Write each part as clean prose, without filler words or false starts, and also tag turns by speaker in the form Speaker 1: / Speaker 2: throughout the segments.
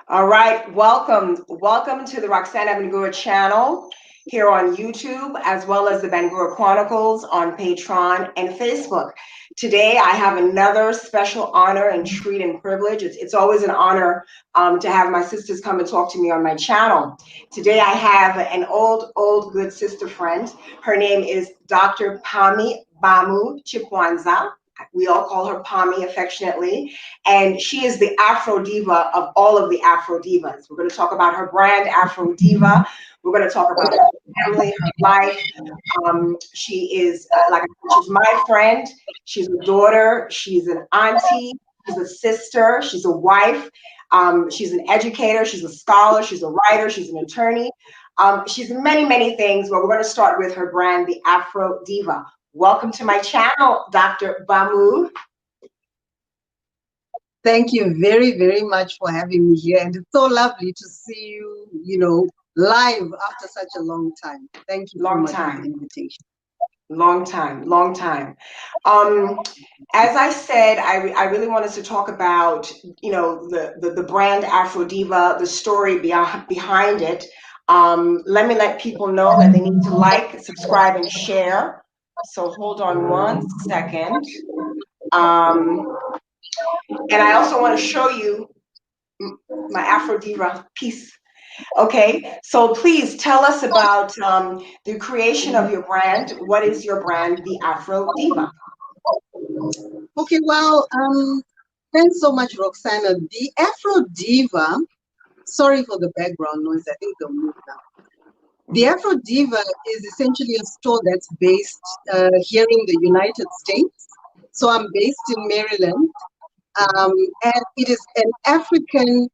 Speaker 1: All right, welcome to the Roxana Bangura channel here on YouTube, as well as the Bangura Chronicles on Patreon and Facebook. Today, I have another special honor and treat and privilege. It's always an honor to have my sisters come and talk to me on my channel. Today, I have an old good sister friend. Her name is Dr. Pahmi Bamu-Chipunza. We all call her Pahmi affectionately, and she is the Afrodiva of all of the Afrodivas. We're going to talk about her brand, Afrodiva. We're going to talk about her family, her life. She is, like I said, she's my friend. She's a daughter. She's an auntie. She's a sister. She's a wife. She's an educator. She's a scholar. She's a writer. She's an attorney. She's many things, but we're going to start with her brand, the Afrodiva. Welcome to my channel, Dr. Bamu.
Speaker 2: Thank you very much for having me here. And it's so lovely to see you, live after such a long time. Thank you so much for the invitation.
Speaker 1: Long time. As I said, I really wanted to talk about, the brand Afrodiva, the story behind it. Let people know that they need to like, subscribe, and share. So hold on one second. And I also want to show you my Afrodiva piece. Okay, so please tell us about the creation of your brand. What is your brand, the Afrodiva?
Speaker 2: Okay, well, thanks so much, Roxana. The Afrodiva, sorry for the background noise, I think they'll move now. The Afrodiva is essentially a store that's based here in the United States. So I'm based in Maryland, and it is an African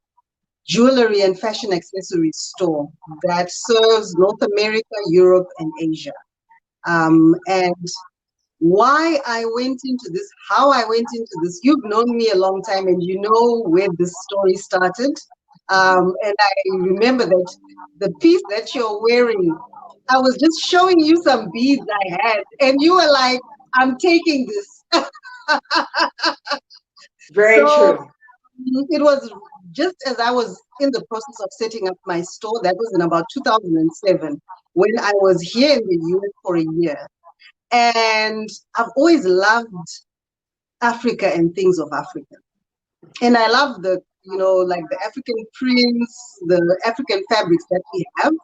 Speaker 2: jewelry and fashion accessories store that serves North America, Europe, and Asia. And why I went into this, how I went into this, you've known me a long time and you know where this story started. And I remember that the piece that you're wearing, I was just showing you some beads I had, and you were like, I'm taking this.
Speaker 1: Very true.
Speaker 2: It was just as I was in the process of setting up my store. That was in about 2007, when I was here in the US for a year. And I've always loved Africa and things of Africa. And I love like the African prints, the African fabrics that we have.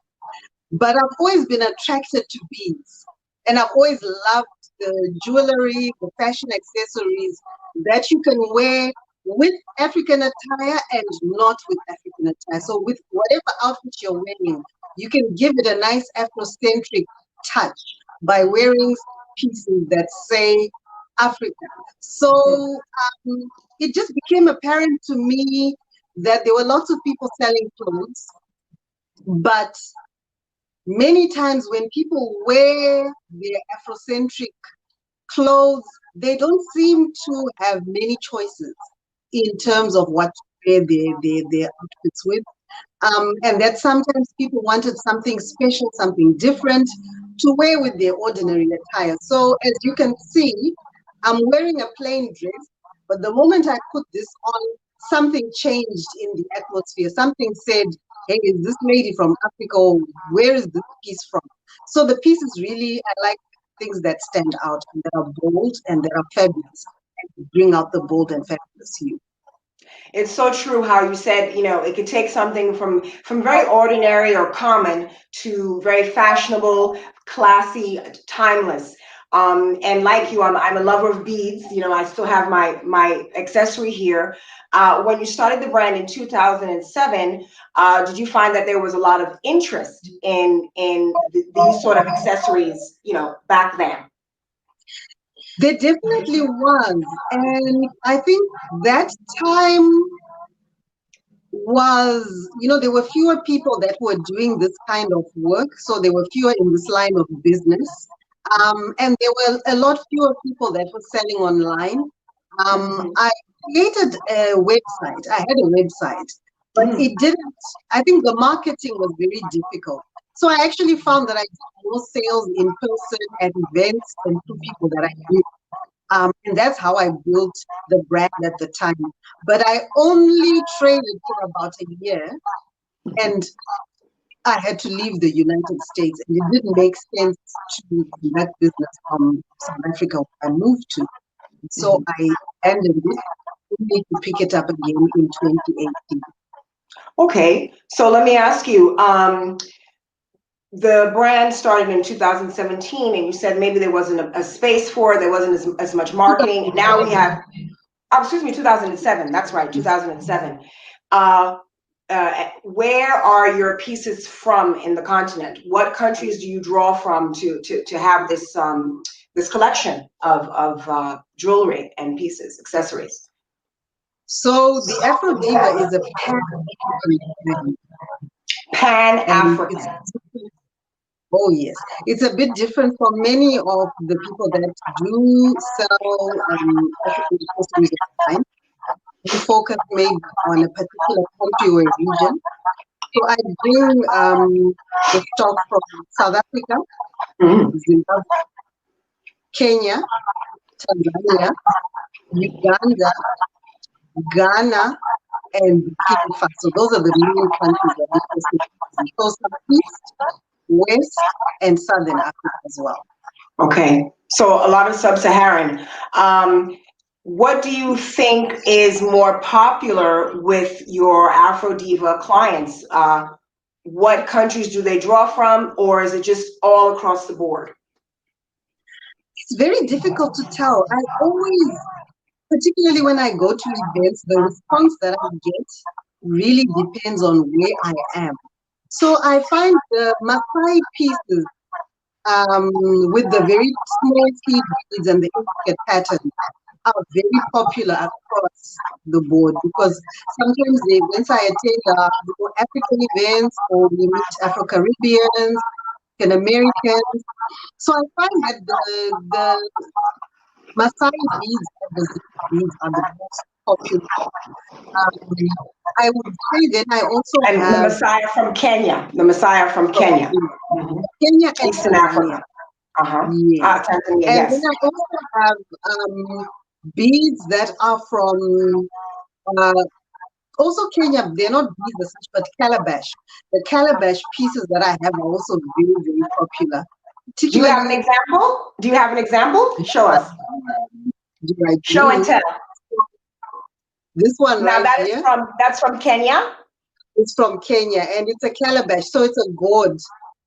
Speaker 2: But I've always been attracted to beads. And I've always loved the jewelry, the fashion accessories that you can wear with African attire and not with African attire. So with whatever outfit you're wearing, you can give it a nice Afrocentric touch by wearing pieces that say Africa. So it just became apparent to me that there were lots of people selling clothes, but many times when people wear their Afrocentric clothes, they don't seem to have many choices in terms of what to wear their outfits with. And that sometimes people wanted something special, something different to wear with their ordinary attire. So as you can see, I'm wearing a plain dress, but the moment I put this on, something changed in the atmosphere. Something said, hey, is this lady from Africa, or where is this piece from? So the piece is really, I like things that stand out and that are bold and that are fabulous and bring out the bold and fabulous hue.
Speaker 1: It's so true how you said, it could take something from very ordinary or common to very fashionable, classy, timeless. And like you, I'm a lover of beads. I still have my accessory here. When you started the brand in 2007, did you find that there was a lot of interest in these sort of accessories, back then?
Speaker 2: There definitely was. And I think that time was, there were fewer people that were doing this kind of work. So there were fewer in this line of business. And there were a lot fewer people that were selling online. I created a website. I had a website, but it didn't, I think the marketing was very difficult. So I actually found that I did more sales in person at events and to people that I knew. And that's how I built the brand at the time. But I only traded for about a year, and I had to leave the United States, and it didn't make sense to conduct business from South Africa where I moved to. So I ended it, only to pick it up again in 2018.
Speaker 1: Okay, so let me ask you, the brand started in 2017, and you said maybe there wasn't a space for it, there wasn't as much marketing. Now we have, oh, excuse me, 2007, that's right, 2007. Where are your pieces from in the continent? What countries do you draw from to have this this collection of jewelry and pieces, accessories?
Speaker 2: So the Afrodiva is a pan-African brand.
Speaker 1: Pan-African.
Speaker 2: Oh yes, it's a bit different from many of the people that do sell African accessories online. We focus maybe on a particular country or region. So I bring the stock from South Africa, Zimbabwe, Kenya, Tanzania, Uganda, Ghana, and Burkina Faso. Those are the main countries that we focus on. So Southeast, West, and Southern Africa as well.
Speaker 1: Okay, so a lot of sub-Saharan. What do you think is more popular with your Afrodiva clients? What countries do they draw from, or is it just all across the board?
Speaker 2: It's very difficult to tell. I always, particularly when I go to events, the response that I get really depends on where I am. So I find the Maasai pieces with the very small seed beads and the intricate pattern are very popular across the board, because sometimes the events I attend are African events, or we meet Afro-Caribbeans and Americans. So I find that the Maasai beads and the zebra beads are the most popular. I would say then I also
Speaker 1: And
Speaker 2: have
Speaker 1: the Messiah from Kenya, the Messiah from Kenya.
Speaker 2: Kenya and
Speaker 1: Eastern
Speaker 2: Tanzania.
Speaker 1: Africa.
Speaker 2: Yes.
Speaker 1: Tanzania,
Speaker 2: And
Speaker 1: yes.
Speaker 2: then I also have beads that are from also Kenya. They're not beads as such, but calabash. The calabash pieces that I have are also very, very popular.
Speaker 1: Do you have an example? Do you have an example? Show us. Show and tell.
Speaker 2: This one
Speaker 1: now
Speaker 2: right
Speaker 1: that
Speaker 2: here.
Speaker 1: That's from Kenya?
Speaker 2: It's from Kenya, and it's a calabash. So it's a gourd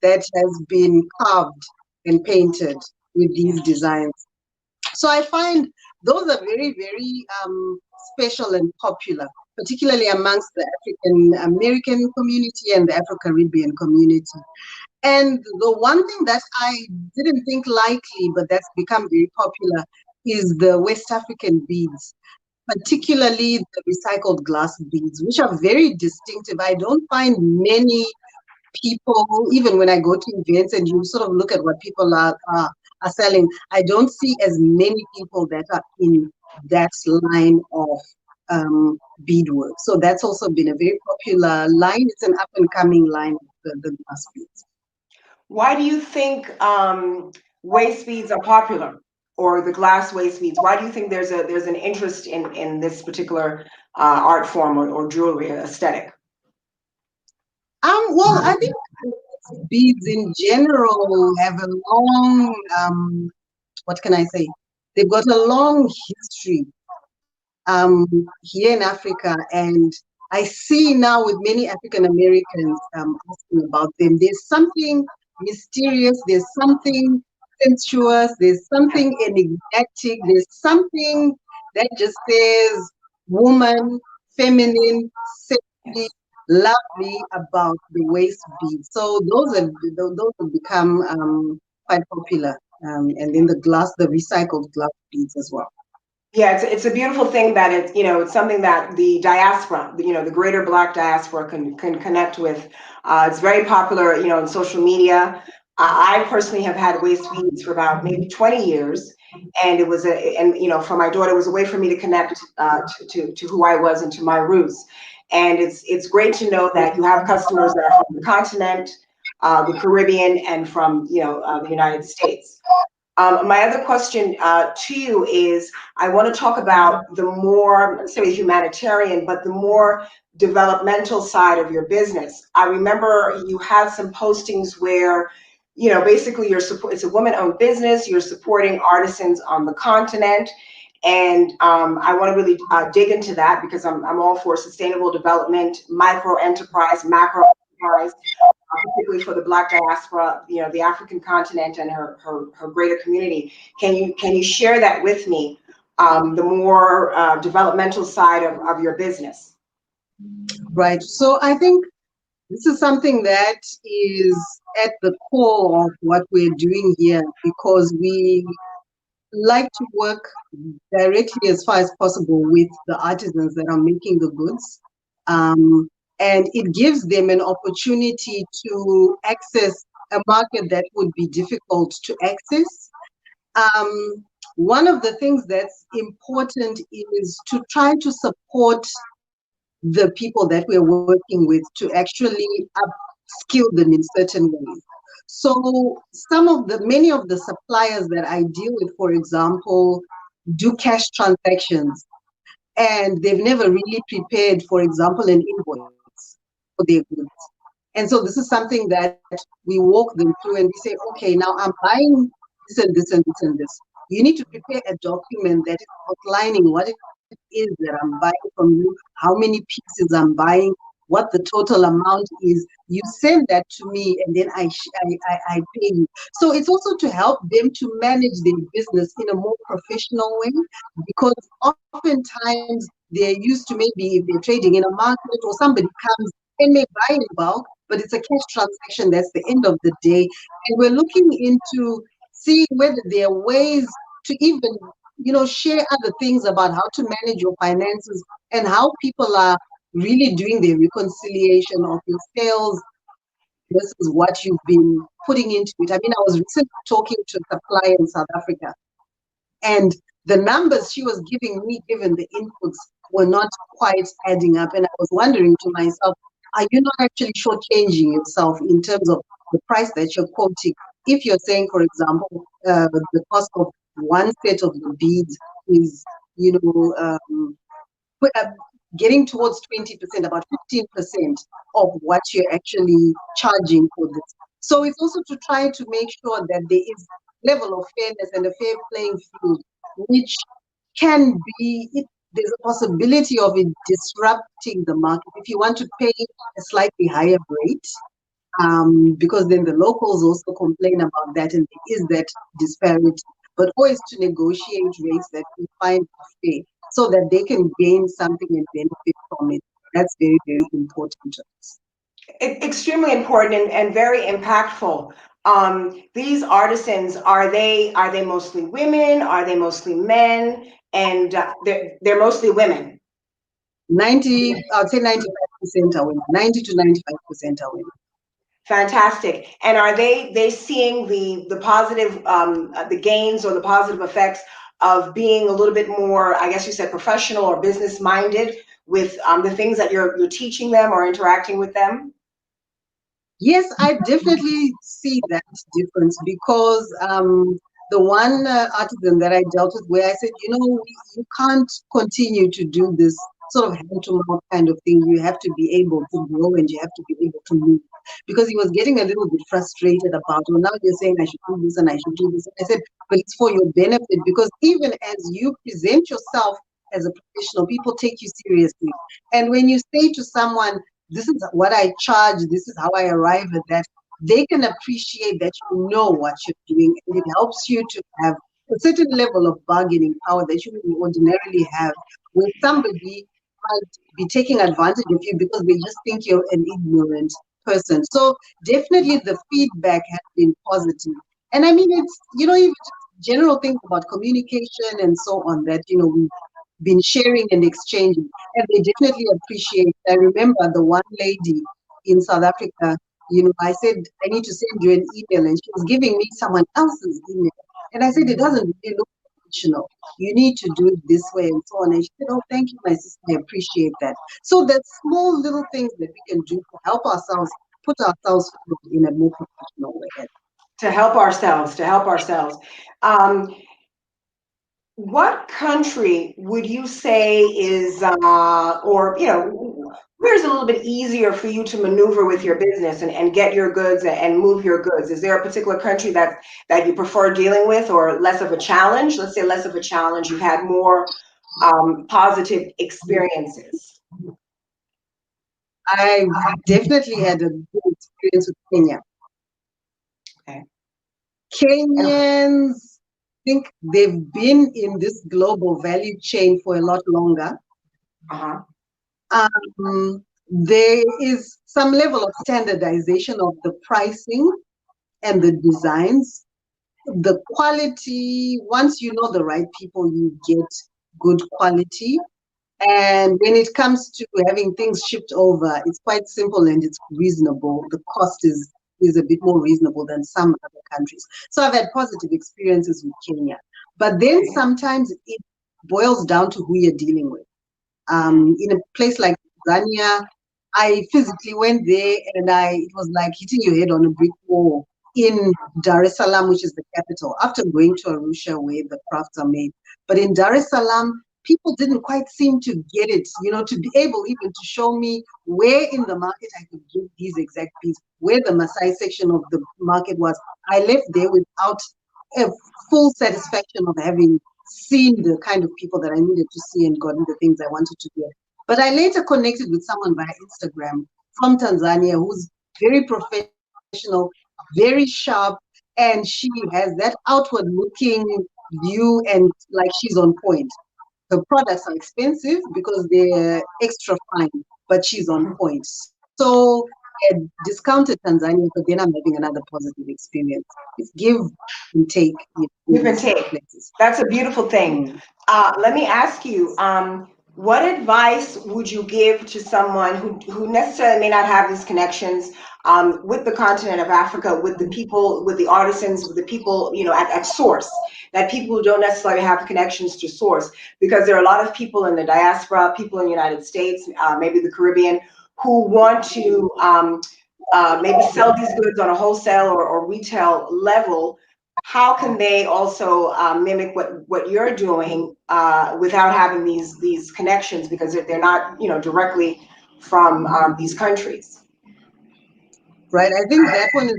Speaker 2: that has been carved and painted with these designs. So I find those are very, very special and popular, particularly amongst the African American community and the Afro-Caribbean community. And the one thing that I didn't think likely, but that's become very popular, is the West African beads, particularly the recycled glass beads, which are very distinctive. I don't find many people, even when I go to events and you sort of look at what people are selling, I don't see as many people that are in that line of beadwork. So that's also been a very popular line. It's an up and coming line, the glass beads.
Speaker 1: Why do you think waist beads are popular, or the glass waist beads? Why do you think there's an interest in this particular art form or jewelry aesthetic?
Speaker 2: Well, I think beads in general have a long, what can I say? They've got a long history here in Africa, and I see now with many African Americans asking about them. There's something mysterious, there's something sensuous, there's something enigmatic, there's something that just says woman, feminine, sexy, lovely about the waist beads. So those have become quite popular. And then the recycled glass beads as well.
Speaker 1: Yeah, it's a beautiful thing that it's something that the diaspora, the greater Black diaspora can connect with. It's very popular, in social media. I personally have had waist beads for about maybe 20 years, and it was for my daughter, it was a way for me to connect to who I was and to my roots. And it's great to know that you have customers that are from the continent, the Caribbean, and from the United States. My other question to you is, I want to talk about the more, let's say humanitarian, but the more developmental side of your business. I remember you had some postings where, basically it's a woman-owned business, you're supporting artisans on the continent. And I want to really dig into that because I'm all for sustainable development, micro enterprise, macro enterprise, particularly for the Black diaspora, the African continent and her greater community. Can you share that with me, the more developmental side of your business?
Speaker 2: Right. So I think this is something that is at the core of what we're doing here, because we like to work directly as far as possible with the artisans that are making the goods. And it gives them an opportunity to access a market that would be difficult to access. One of the things that's important is to try to support the people that we're working with to actually upskill them in certain ways. So many of the suppliers that I deal with, for example, do cash transactions, and they've never really prepared, for example, an invoice for their goods. And so this is something that we walk them through and we say, okay, now I'm buying this and this and this and this. You need to prepare a document that is outlining what it is that I'm buying from you, how many pieces I'm buying, what the total amount is. You send that to me, and then I pay you. So it's also to help them to manage their business in a more professional way, because oftentimes they're used to, maybe if they're trading in a market or somebody comes and may buy in bulk, but it's a cash transaction. That's the end of the day. And we're looking into seeing whether there are ways to even, share other things about how to manage your finances and how people are really doing the reconciliation of your sales versus what you've been putting into it. I mean, I was recently talking to a supplier in South Africa, and the numbers she was giving me, given the inputs, were not quite adding up. And I was wondering to myself, are you not actually shortchanging yourself in terms of the price that you're quoting? If you're saying, for example, the cost of one set of the beads is, you know, getting towards 20%, about 15% of what you're actually charging for this. So it's also to try to make sure that there is level of fairness and a fair playing field, which can be, there's a possibility of it disrupting the market. If you want to pay a slightly higher rate, because then the locals also complain about that, and there is that disparity. But always to negotiate rates that we find fair, so that they can gain something and benefit from it. That's very, very important to us.
Speaker 1: Extremely important and very impactful. These artisans, are they mostly women? Are they mostly men? And they're mostly women.
Speaker 2: I'd say 95% are women. 90 to 95% are women.
Speaker 1: Fantastic. And are they seeing the positive the gains or the positive effects of being a little bit more, I guess you said, professional or business minded with the things that you're teaching them or interacting with them?
Speaker 2: Yes, I definitely see that difference, because the one artisan that I dealt with, where I said, you can't continue to do this sort of hand to mouth kind of thing. You have to be able to grow, and you have to be able to move. Because he was getting a little bit frustrated about, well, now you're saying I should do this and I should do this. And I said, but it's for your benefit, because even as you present yourself as a professional, people take you seriously. And when you say to someone, this is what I charge, this is how I arrive at that, they can appreciate that you know what you're doing, and it helps you to have a certain level of bargaining power that you would ordinarily have, where somebody might be taking advantage of you because they just think you're an ignorant person. So definitely the feedback has been positive. And I mean, it's, even general things about communication and so on that, we've been sharing and exchanging, and they definitely appreciate. I remember the one lady in South Africa, I said, I need to send you an email, and she was giving me someone else's email. And I said, it doesn't really look professional. You need to do it this way and so on. And she said, oh, thank you, my sister, I appreciate that. So there's small little things that we can do to help ourselves, put ourselves in a more professional way.
Speaker 1: To help ourselves, to help ourselves. Um, what country would you say is, or, where's a little bit easier for you to maneuver with your business and get your goods and move your goods? Is there a particular country that you prefer dealing with, or less of a challenge? Let's say less of a challenge. You've had more positive experiences.
Speaker 2: I've definitely had a good experience with Kenya.
Speaker 1: Okay.
Speaker 2: Kenyans think they've been in this global value chain for a lot longer.
Speaker 1: Uh-huh.
Speaker 2: There is some level of standardization of the pricing and the designs. The quality, once you know the right people, you get good quality. And when it comes to having things shipped over, it's quite simple and it's reasonable. The cost is a bit more reasonable than some other countries. So I've had positive experiences with Kenya. But then sometimes it boils down to who you're dealing with. In a place like Tanzania, I physically went there and it was like hitting your head on a brick wall in Dar es Salaam, which is the capital, after going to Arusha where the crafts are made. But in Dar es Salaam, people didn't quite seem to get it, to be able even to show me where in the market I could get these exact pieces, where the Maasai section of the market was. I left there without a full satisfaction of having seen the kind of people that I needed to see and gotten the things I wanted to get. But I later connected with someone via Instagram from Tanzania who's very professional, very sharp, and she has that outward looking view and like she's on point. Her products are expensive because they're extra fine, but she's on point. So I discounted Tanzania, but then I'm having another positive experience. It's give and take.
Speaker 1: Give and take.
Speaker 2: Places.
Speaker 1: That's a beautiful thing. Let me ask you, what advice would you give to someone who necessarily may not have these connections with the continent of Africa, with the people, with the artisans, with the people, at source, that people who don't necessarily have connections to source, because there are a lot of people in the diaspora, people in the United States, maybe the Caribbean, who want to maybe sell these goods on a wholesale or retail level. How can they also mimic what you're doing without having these connections, because they're not directly from these countries?
Speaker 2: Right. I think that one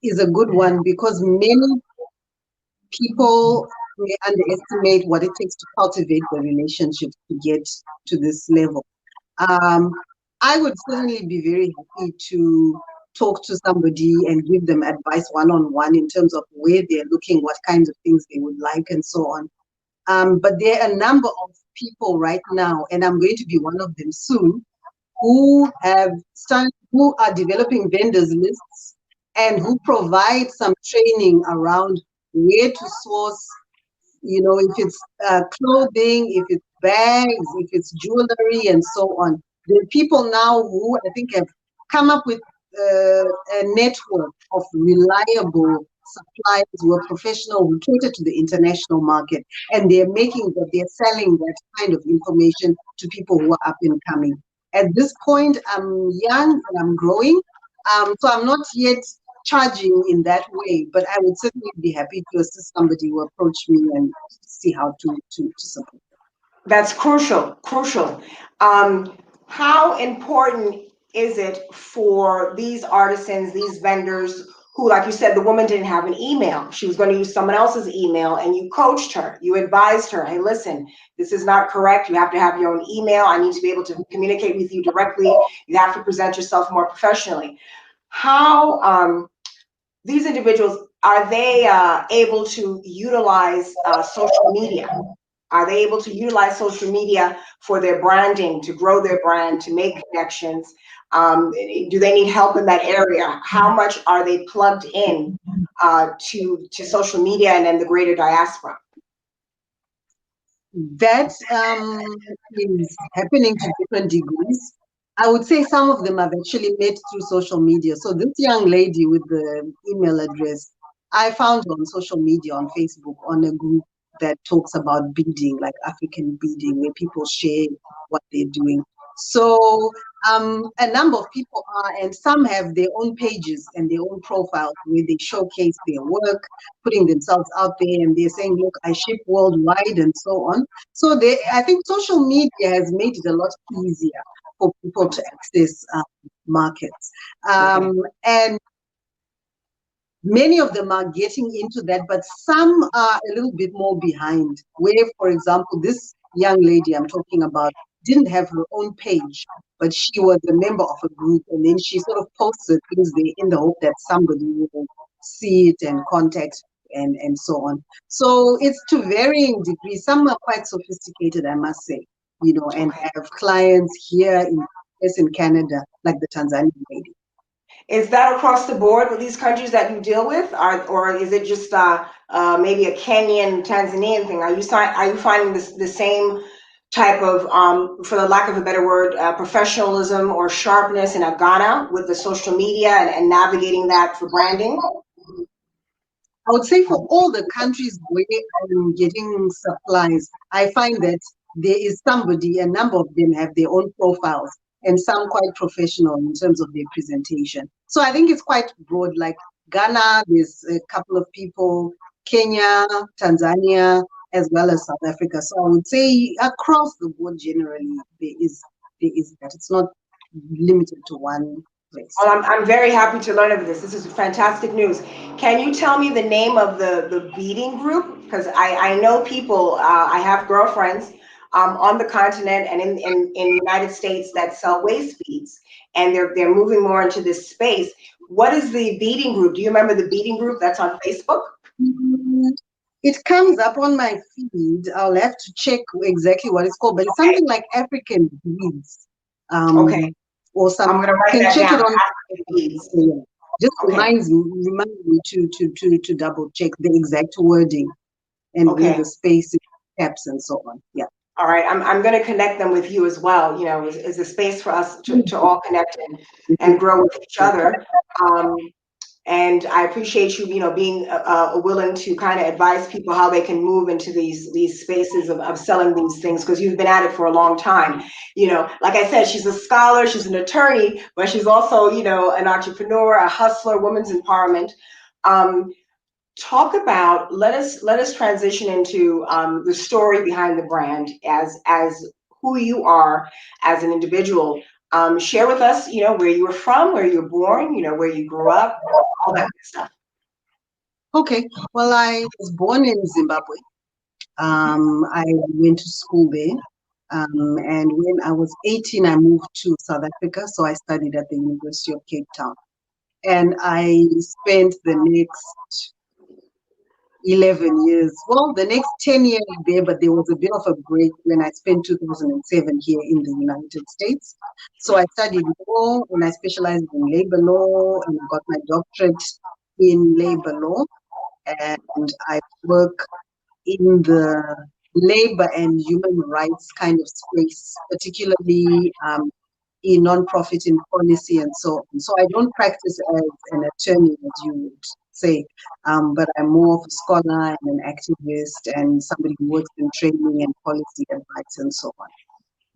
Speaker 2: is a good one because many people may underestimate what it takes to cultivate the relationships to get to this level. I would certainly be very happy to talk to somebody and give them advice one-on-one in terms of where they're looking, what kinds of things they would like, and so on. But there are a number of people right now, and I'm going to be one of them soon, who are developing vendors lists and who provide some training around where to source, if it's clothing, if it's bags, if it's jewelry, and so on. There are people now who I think have come up with a network of reliable suppliers who are professional, who cater to the international market, and they're selling that kind of information to people who are up and coming. At this point, I'm young and I'm growing, so I'm not yet charging in that way, but I would certainly be happy to assist somebody who approach me and see how to support them.
Speaker 1: That's crucial. How important is it for these artisans, these vendors who, like you said, the woman didn't have an email. She was going to use someone else's email, and you coached her, you advised her, hey, listen, this is not correct. You have to have your own email. I need to be able to communicate with you directly. You have to present yourself more professionally. How these individuals, are they able to utilize social media? Are they able to utilize social media for their branding, to grow their brand, to make connections? Do they need help in that area? How much are they plugged in to social media and then the greater diaspora?
Speaker 2: That is happening to different degrees. I would say some of them I've actually met through social media. So this young lady with the email address, I found her on social media, on Facebook, on a group that talks about beading, like African beading, where people share what they're doing. So a number of people are, and some have their own pages and their own profiles where they showcase their work, putting themselves out there, and they're saying, look, I ship worldwide and so on. So I think social media has made it a lot easier for people to access markets. And many of them are getting into that, but some are a little bit more behind, where, for example, this young lady I'm talking about didn't have her own page, but she was a member of a group, and then she sort of posted things there in the hope that somebody will see it and contact and so on. So it's to varying degrees. Some are quite sophisticated, I must say, and have clients here in Canada, like the Tanzanian lady.
Speaker 1: Is that across the board with these countries that you deal with, or is it just maybe a Kenyan, Tanzanian thing? Are you finding the same type of, for the lack of a better word, professionalism or sharpness in Ghana with the social media and navigating that for branding?
Speaker 2: I would say for all the countries where I'm getting supplies, I find that there is somebody, a number of them have their own profiles, and some quite professional in terms of their presentation. So I think it's quite broad. Like Ghana, there's a couple of people, Kenya, Tanzania, as well as South Africa. So I would say across the board, generally, there is that. It's not limited to one place.
Speaker 1: Well, I'm very happy to learn of this. This is fantastic news. Can you tell me the name of the beading group? Because I know people, I have girlfriends on the continent and in the United States that sell waist beads, and they're moving more into this space. What is the beading group? Do you remember the beading group that's on Facebook?
Speaker 2: It comes up on my feed. I'll have to check exactly what it's called, but it's something like African beads.
Speaker 1: Okay.
Speaker 2: Or something.
Speaker 1: I'm gonna write that
Speaker 2: check
Speaker 1: down.
Speaker 2: it on
Speaker 1: African beads.
Speaker 2: Yeah. Just remind me to double check the exact wording and where the space caps and so on. Yeah.
Speaker 1: All right, I'm going to connect them with you as well. Is a space for us to all connect and grow with each other. And I appreciate you, being willing to kind of advise people how they can move into these spaces of selling these things, because you've been at it for a long time. Like I said, she's a scholar, she's an attorney, but she's also, an entrepreneur, a hustler, women's empowerment. Talk about, let us transition into the story behind the brand as who you are as an individual. Share with us, where you were from, where you were born, where you grew up, all that good stuff.
Speaker 2: Okay. Well, I was born in Zimbabwe. I went to school there. And when I was 18, I moved to South Africa. So I studied at the University of Cape Town. And I spent the next 11 years, well, the next 10 years there, but there was a bit of a break when I spent 2007 here in the United States. So I studied law and I specialized in labor law and got my doctorate in labor law. And I work in the labor and human rights kind of space, particularly in nonprofit, in policy, and so on. So I don't practice as an attorney, as you would say, but I'm more of a scholar and an activist and somebody who works in training and policy advice and so on.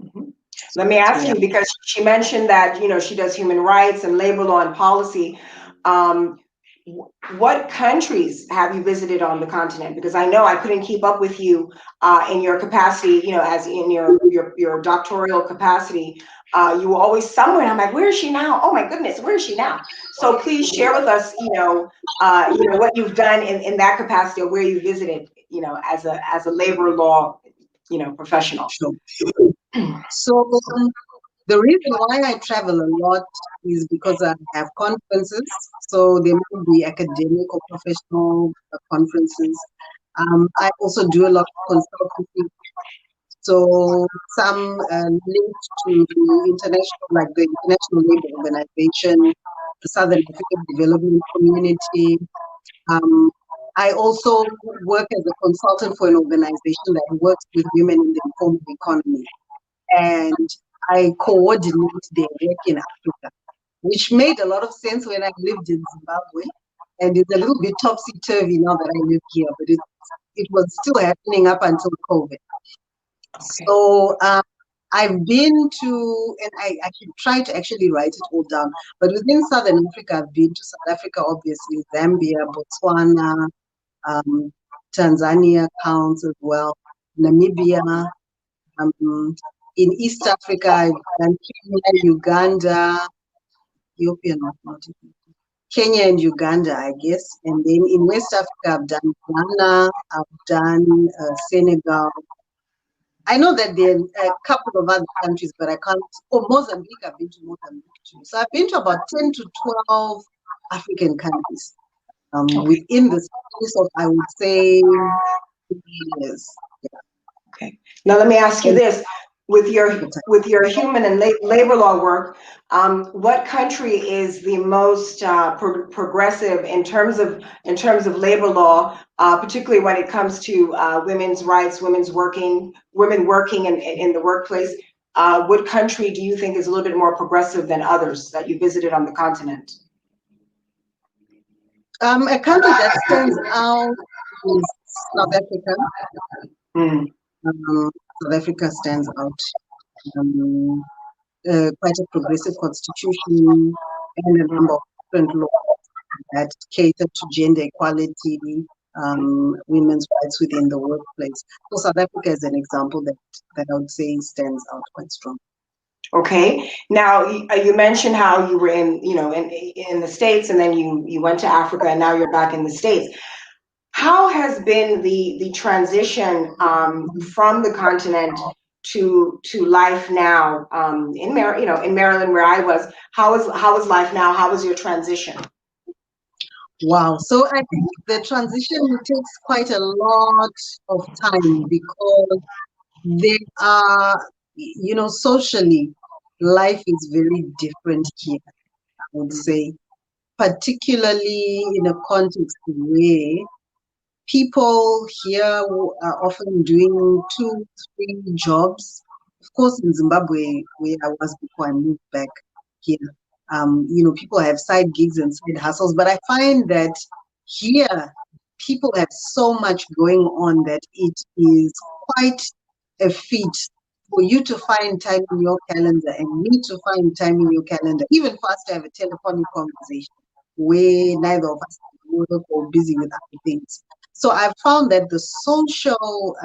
Speaker 1: Mm-hmm. Let me ask you, because she mentioned that, she does human rights and labor law and policy. What countries have you visited on the continent? Because I know I couldn't keep up with you in your capacity, as in your doctoral capacity. You were always somewhere. And I'm like, where is she now? Oh my goodness, where is she now? So please share with us, what you've done in that capacity, or where you visited, as a labor law, professional.
Speaker 2: Sure. So the reason why I travel a lot is because I have conferences. So there might be academic or professional conferences. I also do a lot of consultancy. So some linked to the International Labour Organization, the Southern African Development Community. I also work as a consultant for an organization that works with women in the informal economy. And I coordinate their work in Africa, which made a lot of sense when I lived in Zimbabwe. And it's a little bit topsy-turvy now that I live here, but it was still happening up until COVID. Okay. So I've been to, and I should try to actually write it all down, but within Southern Africa, I've been to South Africa, obviously, Zambia, Botswana, um, Tanzania counts as well, Namibia. In East Africa, I've done Kenya, Uganda, Ethiopia, not Ethiopia. Kenya and Uganda, I guess. And then in West Africa, I've done Ghana, I've done Senegal. I know that there are a couple of other countries, but I can't. Oh, Mozambique, I've been to Mozambique too. So I've been to about 10 to 12 African countries
Speaker 1: Okay.
Speaker 2: within the space of, I would say, 3 years. Yeah.
Speaker 1: Okay. Now let me ask you this: with your human and labor law work, what country is the most progressive in terms of labor law, particularly when it comes to women's rights, women working in the workplace? What country do you think is a little bit more progressive than others that you visited on the continent?
Speaker 2: A country that stands out is South Africa.
Speaker 1: Mm.
Speaker 2: South Africa stands out. Quite a progressive constitution and a number of different laws that cater to gender equality, women's rights within the workplace. So South Africa is an example that I would say stands out quite strong.
Speaker 1: Okay. Now you mentioned how you were in the States, and then you went to Africa, and now you're back in the States. How has been the transition from the continent to life now in Maryland, where I was? How is life now? How was your transition?
Speaker 2: Wow. So I think the transition takes quite a lot of time because there are, socially, life is very different here, I would say, particularly in a context where people here are often doing 2, 3 jobs. Of course, in Zimbabwe, where I was before I moved back here, people have side gigs and side hustles, but I find that here, people have so much going on that it is quite a feat for you to find time in your calendar and me to find time in your calendar, even for us to have a telephonic conversation where neither of us are work or busy with other things. So I've found that the social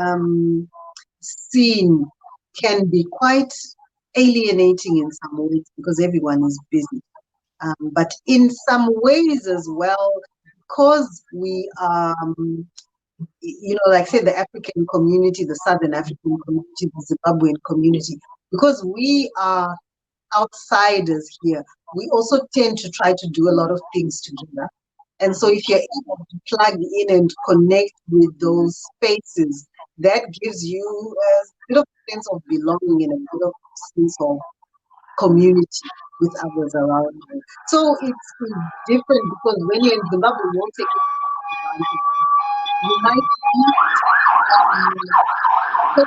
Speaker 2: scene can be quite alienating in some ways because everyone is busy. But in some ways as well, because we are, like say the African community, the Southern African community, the Zimbabwean community, because we are outsiders here, we also tend to try to do a lot of things together. And so if you're able to plug in and connect with those spaces, that gives you a bit of a sense of belonging and a bit of a sense of community with others around you. So it's different because when you're in Zimbabwe, you won't take it for granted. You might be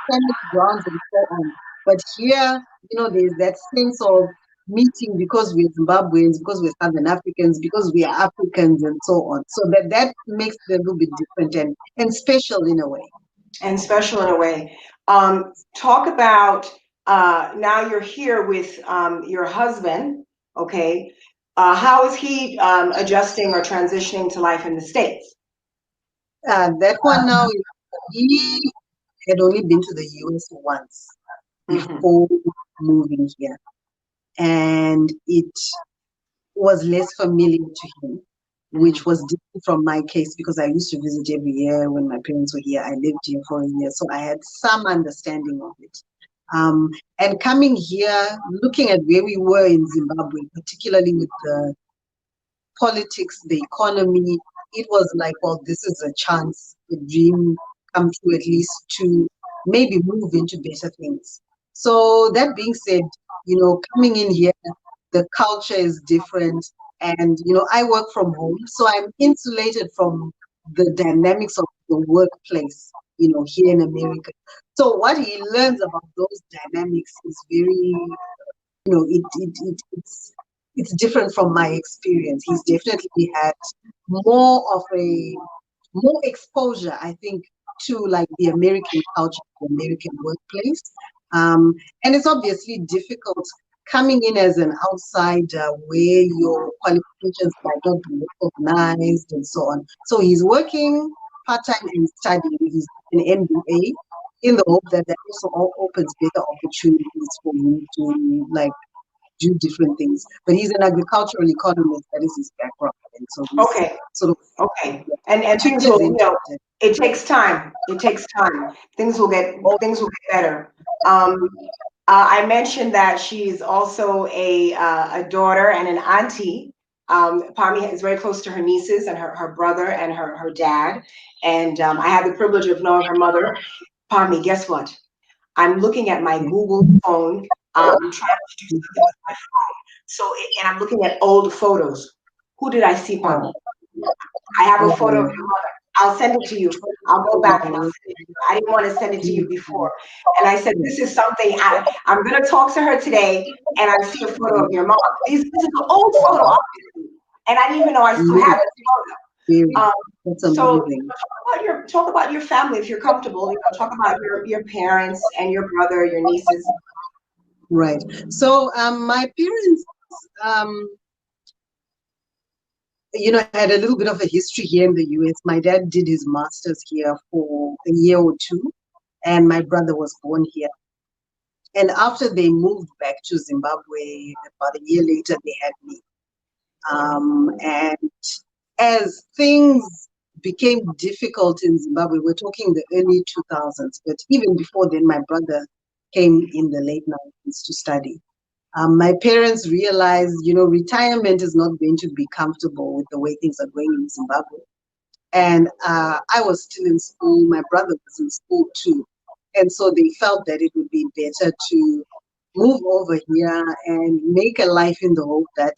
Speaker 2: family grounds and so on. But here, there's that sense of meeting because we're Zimbabweans, because we're Southern Africans, because we are Africans and so on. So that makes it a little bit different and special in a way.
Speaker 1: And special in a way. Talk about now you're here with your husband, okay? How is he adjusting or transitioning to life in the States?
Speaker 2: That one now, he had only been to the US once before moving here. And it was less familiar to him, which was different from my case because I used to visit every year when my parents were here. I lived here for a year, so I had some understanding of it. And coming here, looking at where we were in Zimbabwe, particularly with the politics, the economy, it was like, well, this is a chance, a dream come true at least to maybe move into better things. So that being said, coming in here, the culture is different. And, I work from home, so I'm insulated from the dynamics of the workplace, here in America. So what he learns about those dynamics is very, it's different from my experience. He's definitely had more exposure, I think, to like the American culture, the American workplace. And it's obviously difficult coming in as an outsider where your qualifications might not be recognized and so on. So he's working part-time and studying. He's an MBA in the hope that that also opens better opportunities for him to like do different things. But he's an agricultural economist, that is his background. And so he's
Speaker 1: Okay.
Speaker 2: sort of
Speaker 1: Okay. And
Speaker 2: 2
Speaker 1: things
Speaker 2: years
Speaker 1: will,
Speaker 2: into it.
Speaker 1: it takes time. It takes time. Things will get better. I mentioned that she's also a daughter and an auntie. Pami is very close to her nieces and her brother and her dad. And I had the privilege of knowing her mother. Pami, guess what? I'm looking at my Google phone. I'm trying to do something with my phone. So, and I'm looking at old photos. Who did I see, Pami? I have a photo of your mother. I'll send it to you. I'll go back and I'll send it to you. I didn't want to send it to you before. And I said, this is something I'm going to talk to her today, and I see a photo of your mom. This is an old photo, obviously. And I didn't even know I still had this photo.
Speaker 2: That's
Speaker 1: So
Speaker 2: amazing.
Speaker 1: talk about your family if you're comfortable. Talk about your parents and your brother, your nieces.
Speaker 2: Right. So my parents, had a little bit of a history here in the US. My dad did his master's here for a year or two, and my brother was born here. And after they moved back to Zimbabwe, about a year later, they had me. And as things became difficult in Zimbabwe, we're talking the early 2000s, but even before then, my brother came in the late 90s to study. My parents realized, retirement is not going to be comfortable with the way things are going in Zimbabwe. And I was still in school. My brother was in school too. And so they felt that it would be better to move over here and make a life in the hope that,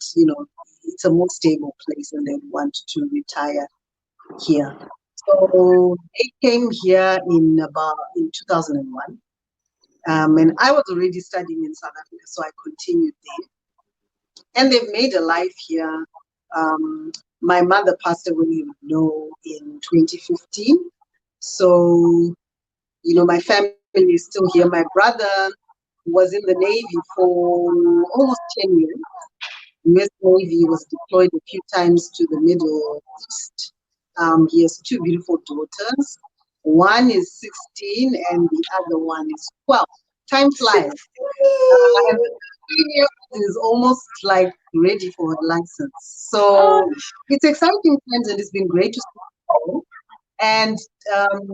Speaker 2: it's a more stable place and they want to retire here. So they came here in 2001. And I was already studying in South Africa, so I continued there. And they've made a life here. My mother passed away, in 2015. So, my family is still here. My brother was in the Navy for almost 10 years. US Navy, was deployed a few times to the Middle East. He has two beautiful daughters. One is 16 and the other one is 12. Time flies. And the 16-year-old is almost like ready for her license. So it's exciting times and it's been great to see them. And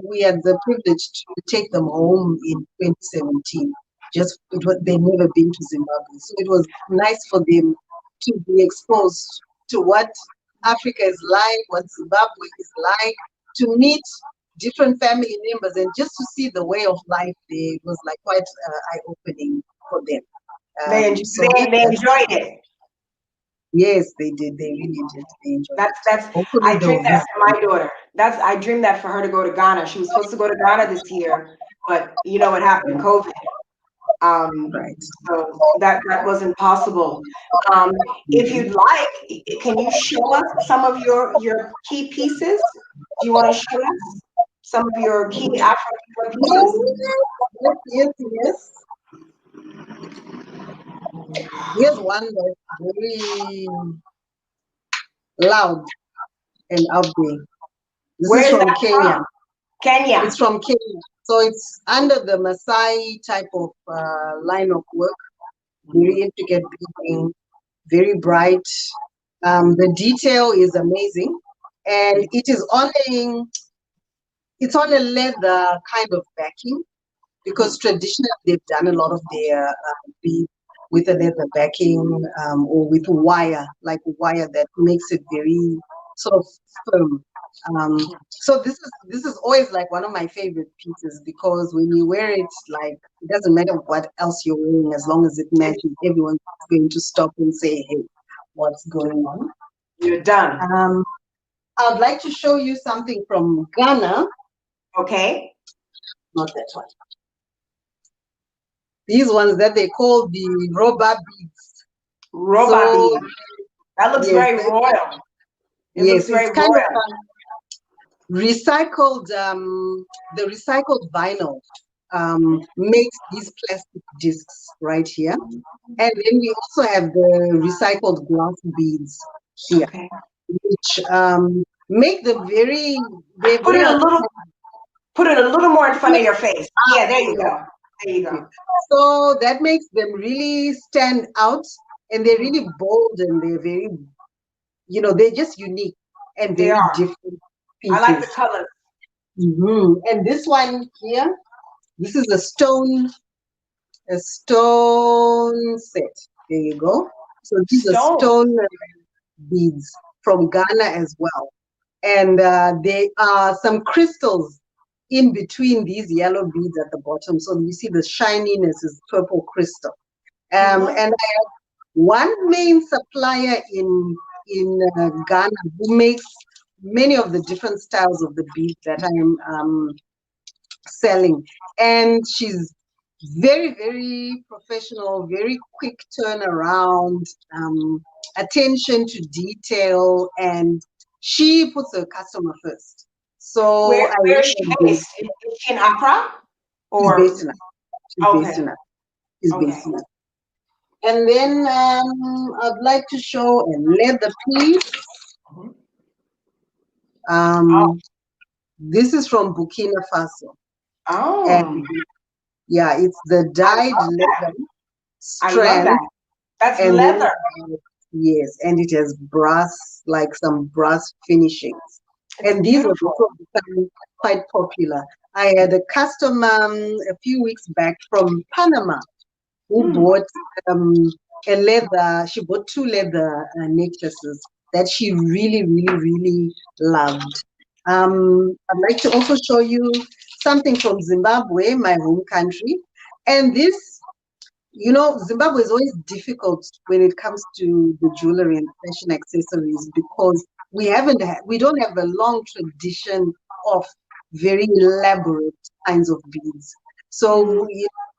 Speaker 2: we had the privilege to take them home in 2017. They've never been to Zimbabwe. So it was nice for them to be exposed to what Africa is like, what Zimbabwe is like, to meet different family members and just to see the way of life there. It was like quite eye-opening for them.
Speaker 1: They enjoyed it.
Speaker 2: Yes, they did. They really did. They enjoyed
Speaker 1: that's
Speaker 2: it. Hopefully
Speaker 1: I dreamed that for my daughter. I dreamed that for her to go to Ghana. She was supposed to go to Ghana this year, but you know what happened? COVID.
Speaker 2: Right.
Speaker 1: So that wasn't possible. If you'd like, can you show us some of your key pieces? Do you want to show us some of your key Afrodiva pieces?
Speaker 2: Yes. Here's one that's very loud and out there. This is from Kenya.
Speaker 1: From? Kenya.
Speaker 2: It's from Kenya. So it's under the Maasai type of line of work. Very intricate building, very bright. The detail is amazing. And it's on a leather kind of backing, because traditionally they've done a lot of their beads with a leather backing or with wire, like wire that makes it very sort of firm. So this is always like one of my favorite pieces, because when you wear it, like, it doesn't matter what else you're wearing, as long as it matches, everyone's going to stop and say, hey, what's going on?
Speaker 1: You're done.
Speaker 2: I would like to show you something from Ghana.
Speaker 1: Okay.
Speaker 2: Not that one. These ones that they call the rubber beads.
Speaker 1: Beads. That looks very royal.
Speaker 2: It's kind of recycled, the recycled vinyl makes these plastic discs right here. And then we also have the recycled glass beads here,
Speaker 1: Okay.
Speaker 2: which make them they're
Speaker 1: Put
Speaker 2: very
Speaker 1: it a
Speaker 2: outstanding.
Speaker 1: little, put it a little more in front of your face. Yeah, there you go. There you go.
Speaker 2: So that makes them really stand out, and they're really bold, and they're very, they're just unique and
Speaker 1: They
Speaker 2: very
Speaker 1: are.
Speaker 2: different
Speaker 1: I like the
Speaker 2: pieces.
Speaker 1: colors.
Speaker 2: And this one here, this is a stone set. There you go. So these are
Speaker 1: Stone.
Speaker 2: stone beads from Ghana as well. And there are some crystals in between these yellow beads at the bottom. So you see the shininess is purple crystal.
Speaker 1: I love
Speaker 2: And I have one main supplier in Ghana who makes many of the different styles of the beads that I'm selling. And she's very, very professional, very quick turnaround, attention to detail, and she puts her customer first. So I
Speaker 1: Where is
Speaker 2: really
Speaker 1: she
Speaker 2: enjoy.
Speaker 1: based? Is she in Accra?
Speaker 2: She's based
Speaker 1: Or
Speaker 2: in She's based
Speaker 1: okay,
Speaker 2: in She's
Speaker 1: okay.
Speaker 2: based in And then I'd like to show a leather piece.
Speaker 1: Mhm. Oh,
Speaker 2: Um, this is from Burkina Faso. And
Speaker 1: oh,
Speaker 2: yeah, it's the
Speaker 1: I
Speaker 2: dyed
Speaker 1: love that.
Speaker 2: leather
Speaker 1: I love
Speaker 2: strand.
Speaker 1: that. That's
Speaker 2: And then,
Speaker 1: leather.
Speaker 2: yes, and it has brass, like some brass finishings.
Speaker 1: It's
Speaker 2: And these have
Speaker 1: beautiful.
Speaker 2: also become quite popular. I had a customer a few weeks back from Panama who
Speaker 1: Hmm.
Speaker 2: bought she bought two leather necklaces that she really, really, really loved. I'd like to also show you something from Zimbabwe, my home country. And this, Zimbabwe is always difficult when it comes to the jewelry and fashion accessories because we don't have a long tradition of very elaborate kinds of beads.
Speaker 1: Hmm.
Speaker 2: So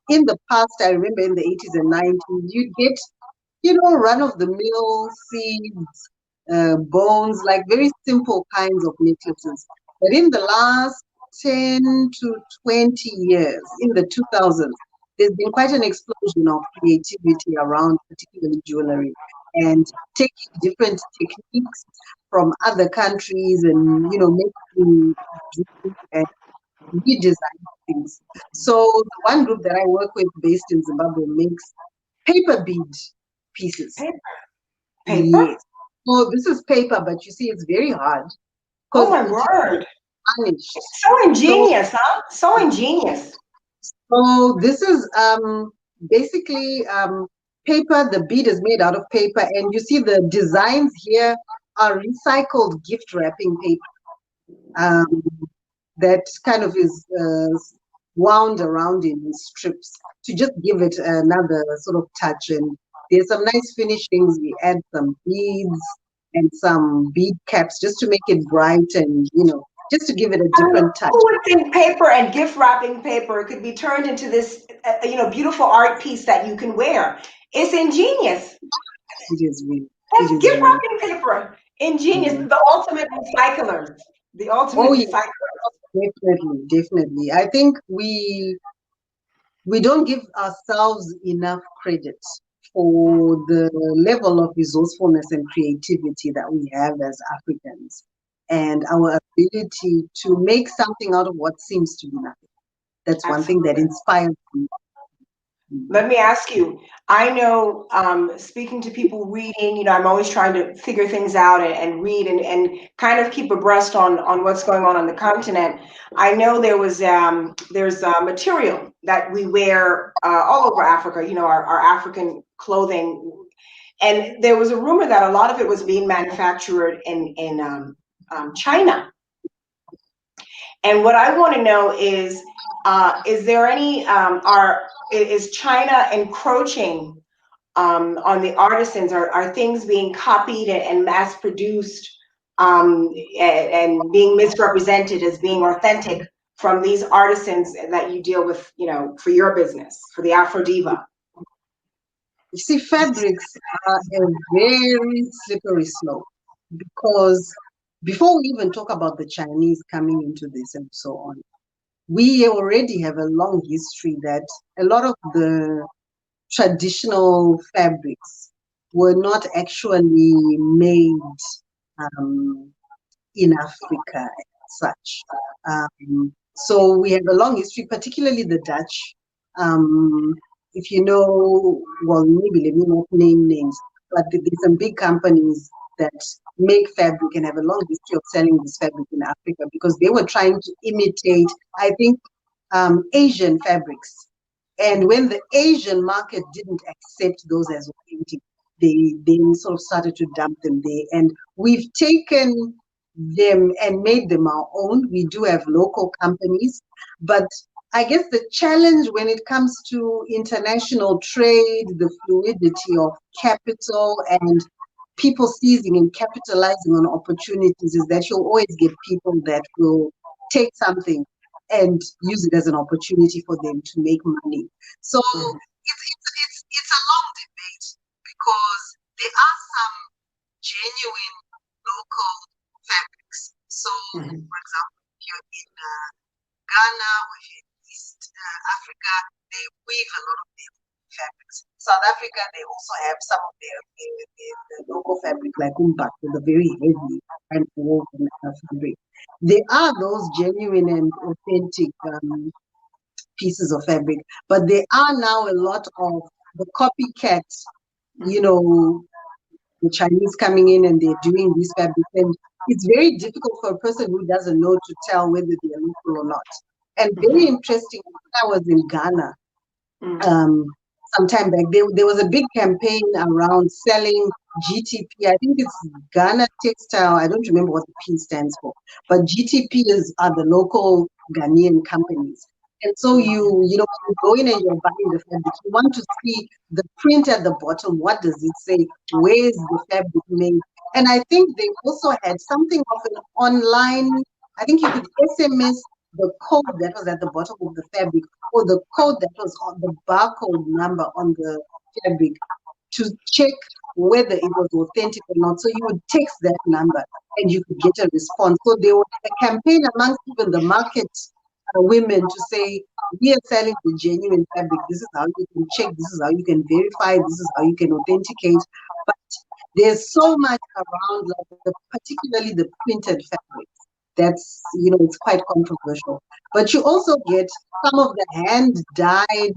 Speaker 2: in the past, I remember in the 80s and 90s, you'd get, run of the mill seeds, bones, like very simple kinds of necklaces. But in the last 10 to 20 years, in the 2000s, there's been quite an explosion of creativity around particularly jewelry and taking different techniques from other countries and, making and redesign things. So the one group that I work with based in Zimbabwe makes paper bead pieces.
Speaker 1: Paper. Paper?
Speaker 2: Yes. So this is paper, but you see it's very hard
Speaker 1: Oh
Speaker 2: because
Speaker 1: my
Speaker 2: it is
Speaker 1: word.
Speaker 2: varnished.
Speaker 1: It's so
Speaker 2: So
Speaker 1: ingenious, huh? So ingenious.
Speaker 2: this is basically paper. The bead is made out of paper, and you see the designs here are recycled gift wrapping paper. Um, that kind of is wound around in strips to just give it another sort of touch. And there's some nice finishings. We add some beads and some bead caps just to make it bright and, just to give it a
Speaker 1: I mean,
Speaker 2: different touch.
Speaker 1: who would think paper and gift wrapping paper could be turned into this, beautiful art piece that you can wear? It's ingenious.
Speaker 2: It is really, it
Speaker 1: That's
Speaker 2: is
Speaker 1: gift
Speaker 2: really.
Speaker 1: wrapping paper. Ingenious.
Speaker 2: Mhm.
Speaker 1: The ultimate recyclers. The ultimate
Speaker 2: Oh, yeah,
Speaker 1: recyclers.
Speaker 2: definitely, definitely. I think we don't give ourselves enough credit for the level of resourcefulness and creativity that we have as Africans and our ability to make something out of what seems to be nothing. That's one thing that
Speaker 1: Absolutely.
Speaker 2: inspires me.
Speaker 1: Let me ask you, I know, speaking to people reading, I'm always trying to figure things out and read and kind of keep abreast on what's going on the continent. I know there's material that we wear all over Africa, our African clothing. And there was a rumor that a lot of it was being manufactured in China. And what I want to know is there any, is China encroaching on the artisans? Are things being copied and mass produced and being misrepresented as being authentic from these artisans that you deal with, for your business, for the Afrodiva?
Speaker 2: You see, fabrics are a very slippery slope because before we even talk about the Chinese coming into this and so on, we already have a long history that a lot of the traditional fabrics were not actually made um, in Africa as such. So we have a long history, particularly the Dutch. If you know, well, maybe let me not name names, but there's some big companies that make fabric and have a long history of selling this fabric in Africa because they were trying to imitate, I think, Asian fabrics. And when the Asian market didn't accept those as authentic, they sort of started to dump them there. And we've taken them and made them our own. We do have local companies, but I guess the challenge when it comes to international trade, the fluidity of capital and people seizing and capitalizing on opportunities is that you'll always get people that will take something and use it as an opportunity for them to make money. So it's a long debate because there are some genuine local fabrics. So, for example, if you're in Ghana or if you're in East Africa, they weave a lot of their fabrics. South Africa, they also have some of their local fabric like umbat with a very heavy and woven fabric. There are those genuine and authentic pieces of fabric, but there are now a lot of the copycat, you know, the Chinese coming in and they're doing these fabrics. And it's very difficult for a person who doesn't know to tell whether they're local or not. And very interesting, when I was in Ghana, sometime back, there was a big campaign around selling GTP. I think it's Ghana Textile. I don't remember what the P stands for, but GTP are the local Ghanaian companies. And so you when you go in and you're buying the fabric, you want to see the print at the bottom. What does it say? Where is the fabric made? And I think they also had something of an online, I think you could SMS the code that was at the bottom of the fabric or the code that was on the barcode number on the fabric to check whether it was authentic or not. So you would text that number and you could get a response. So there was a campaign amongst even the market women to say, we are selling the genuine fabric. This is how you can check. This is how you can verify. This is how you can authenticate. But there's so much around, like particularly the printed fabrics. That's, it's quite controversial. But you also get some of the hand-dyed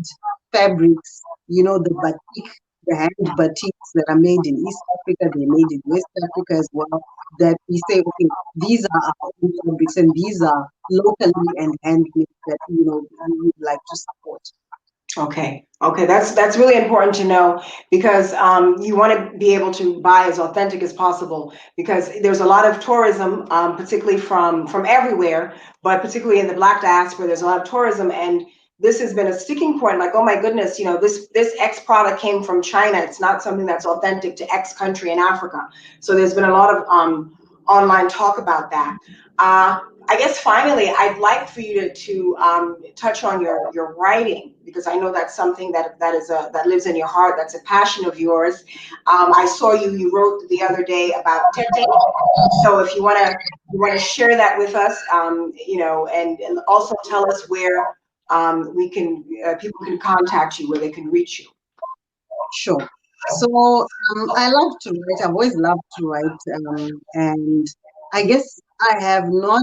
Speaker 2: fabrics, the batik, the hand batiks that are made in East Africa, they're made in West Africa as well, that we say, okay, these are our own fabrics and these are locally and handmade that, we would like to support.
Speaker 1: Okay, that's really important to know because you want to be able to buy as authentic as possible because there's a lot of tourism, particularly from everywhere, but particularly in the Black diaspora, there's a lot of tourism, and this has been a sticking point. Like, oh my goodness, this X product came from China. It's not something that's authentic to X country in Africa. So there's been a lot of online talk about that. I guess finally, I'd like for you to touch on your writing because I know that's something that lives in your heart. That's a passion of yours. I saw you wrote the other day about Tete. So if you want to share that with us, and also tell us where people can contact you, where they can reach you.
Speaker 2: Sure. So I love to write. I've always loved to write, and I guess I have not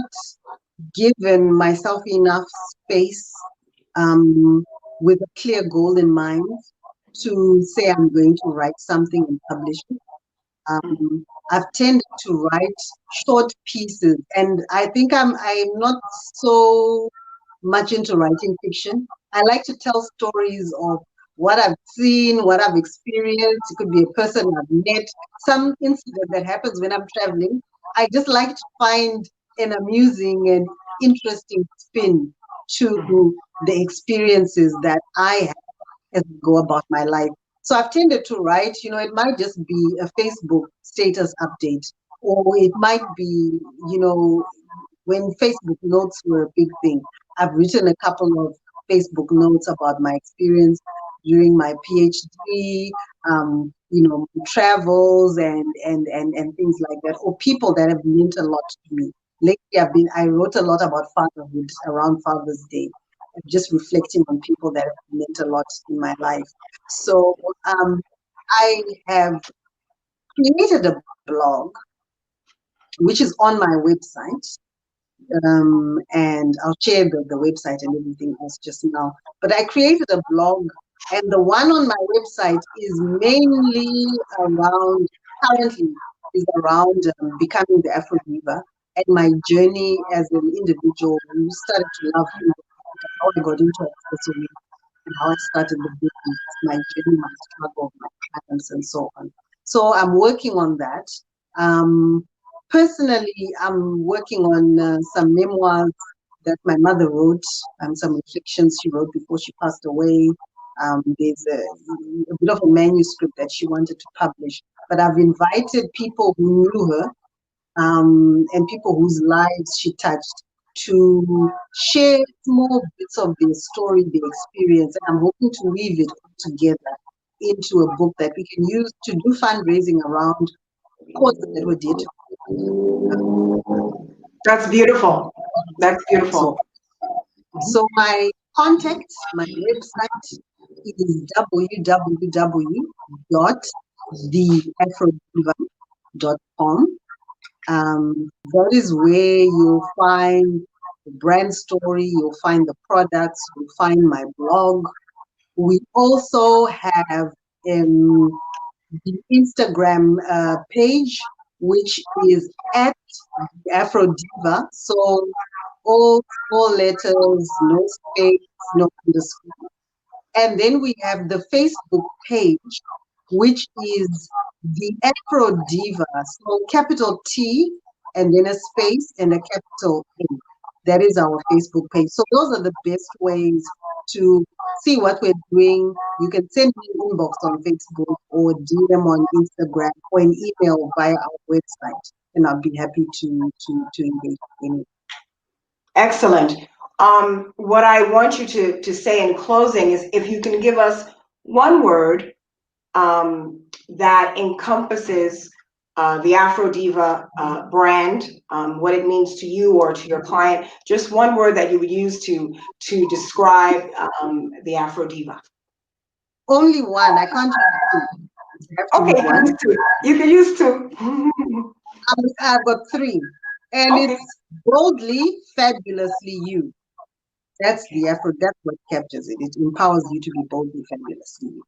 Speaker 2: given myself enough space with a clear goal in mind to say I'm going to write something and publish it. I've tended to write short pieces, and I think I'm not so much into writing fiction. I like to tell stories of what I've seen, what I've experienced. It could be a person I've met, some incident that happens when I'm traveling. I just like to find an amusing and interesting spin to the experiences that I have as I go about my life. So I've tended to write, it might just be a Facebook status update, or it might be, when Facebook notes were a big thing. I've written a couple of Facebook notes about my experience during my PhD, travels and things like that, or people that have meant a lot to me. lately I wrote a lot about fatherhood around Father's Day, just reflecting on people that have meant a lot in my life. So I have created a blog, which is on my website. And I'll share the website and everything else just now. But I created a blog, and the one on my website is mainly around, currently, is around becoming the Afrodiva and my journey as an individual who started to love things, how I got into accessory and how I started the business, my journey, my struggle, my clients, and so on. So I'm working on that. Um, Personally, I'm working on some memoirs that my mother wrote, some reflections she wrote before she passed away. There's a bit of a manuscript that she wanted to publish, but I've invited people who knew her and people whose lives she touched to share small bits of their story, their experience, and I'm hoping to weave it all together into a book that we can use to do fundraising around causes that were dear to
Speaker 1: That's beautiful. That's beautiful.
Speaker 2: so my contact, my website is www.theafrodiva.com. That is where you'll find the brand story, you'll find the products, you'll find my blog. We also have the Instagram page, which is at Afrodiva. So all small letters, no space, no underscore. And then we have the Facebook page, which is the Afrodiva. So capital T and then a space and a capital A. That is our Facebook page. So those are the best ways to see what we're doing. You can send me an inbox on Facebook or DM on Instagram or an email via our website, and I'll be happy to engage in it.
Speaker 1: Excellent. What I want you to say in closing is if you can give us one word that encompasses the Afrodiva brand, what it means to you or to your client, just one word that you would use to describe the Afrodiva.
Speaker 2: Only one. I can't use two.
Speaker 1: Okay, you can use two. You can use two.
Speaker 2: I've got three. And
Speaker 1: Okay.
Speaker 2: it's boldly, fabulously you. That's the effort. That's what captures it. It empowers you to be boldly, fabulously you.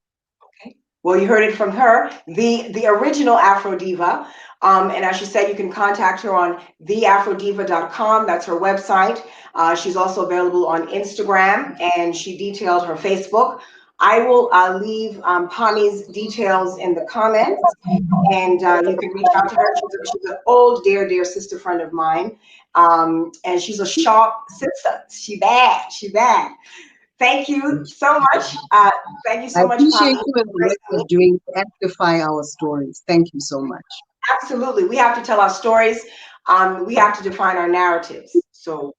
Speaker 1: Okay. Well, you heard it from her, the original Afrodiva. And as she said, you can contact her on theafrodiva.com. That's her website. She's also available on Instagram, and she detailed her Facebook. I will leave Pami's details in the comments, and you can reach out to her. She's an old, dear sister friend of mine, and she's a sharp sister. She bad. She bad. Thank you so much. Thank you
Speaker 2: I
Speaker 1: so much,
Speaker 2: appreciate
Speaker 1: Pami.
Speaker 2: you and the work you're doing to amplify our stories. Thank you so much.
Speaker 1: Absolutely. We have to tell our stories. We have to define our narratives. So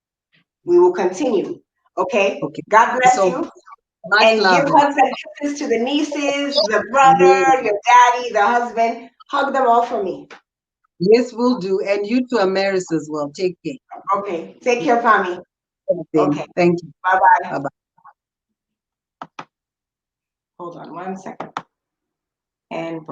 Speaker 1: we will continue. Okay.
Speaker 2: Okay.
Speaker 1: God bless
Speaker 2: So
Speaker 1: you.
Speaker 2: much
Speaker 1: And
Speaker 2: love.
Speaker 1: give hugs and kisses to the nieces, the brother, your daddy, the husband. Hug them all for me.
Speaker 2: Yes, we'll do. And you to Amaris as well. Take care.
Speaker 1: Okay. Take care, Pami. Okay.
Speaker 2: Thank you.
Speaker 1: Bye-bye.
Speaker 2: Bye-bye.
Speaker 1: Hold on one second. And